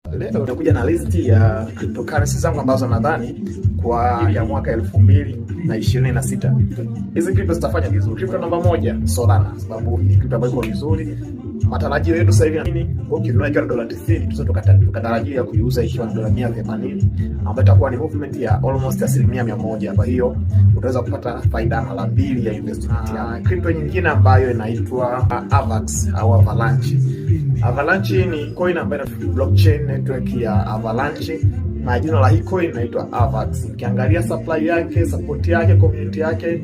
Leo nimekuja na listi ya cryptocurrency zangu ambazo nadhani kwa ya mwaka 2026 hizi crypto zitafanya vizuri. Crypto namba moja Solana, sababu ni crypto ambayo iko vizuri. Matarajio yetu sasa hivi ni ukinunua ikiwa dola 90, tukatarajia kuiuza ikiwa dola 180, ambayo itakuwa ni movement ya almost 100%. Kwa hiyo utaweza kupata faida mara mbili ya investment yako. Crypto nyingine ambayo inaitwa AVAX au Avalanche. Avalanche ni coin ambayo ina blockchain network ya Avalanche, na jina la hii coin inaitwa AVAX. Ukiangalia supply yake, support yake, community yake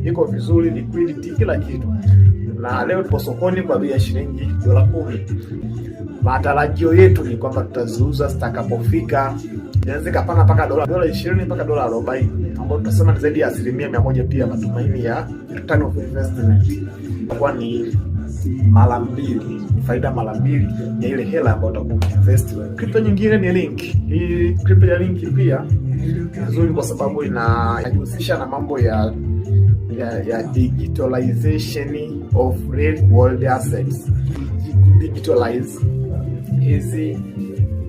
iko vizuri, liquidity, kila kitu. Na leo tupo sokoni kwa bei ya shilingi $10. Matarajio yetu ni kwamba tutaziuza zitakapofika, inaweza kapanda mpaka $20 mpaka $40, ambapo tunasema ni zaidi ya 100%. Pia matumaini ya return of investment kwa ni mara mbili, faida mara mbili ya ile hela ambayo utakuwa umeinvest. Crypto nyingine ni Link. Hii crypto ya Link pia nzuri kwa sababu inajihusisha na mambo ya digitalization of real world assets. Digitalize hizi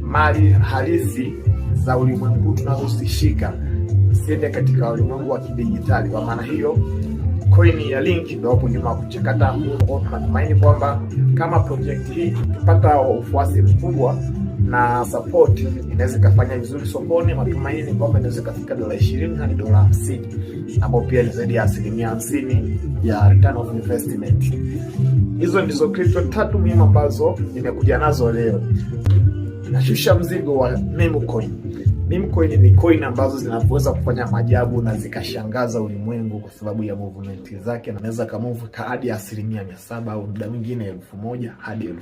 mali halisi za ulimwengu tunazozishika ziende katika ulimwengu wa kidijitali. Kwa maana hiyo coin ya Link ndio hapo nyuma kuchakata. Tunatumaini kwamba kama project hii ikipata ufuasi mkubwa na support, inaweza kufanya vizuri sokoni. Matumaini kwamba inaweza kufika $20 hadi $50, ambapo pia ni zaidi ya 50% ya return of investment. Hizo ndizo crypto 3 muhimu ambazo nimekuja nazo leo. Nashusha mzigo wa meme coin. Meme coin ni coin ambazo zinaweza kufanya maajabu na zikashangaza ulimwengu kwa sababu ya movement zake, na naweza kamove hadi 700% au muda mwingine 1000 hadi 10,000.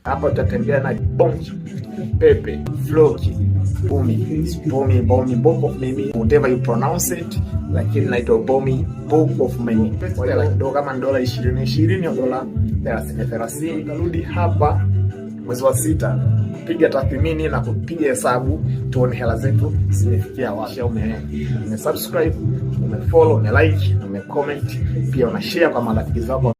Hapa tutatembea na Bonk, Pepe, Floki, Bomi, Book of Meme, whatever you pronounce it, lakini naitwa Bomi, Book of Meme. Wale la kidogo kama $20 au $30. Tarudi hapa mwezi wa 6 kupiga tathmini na kupiga hesabu tuone hela zetu zimefikia wapi. Umesubscribe, umefollow, umelike, umecomment, pia unashare kwa marafiki zako.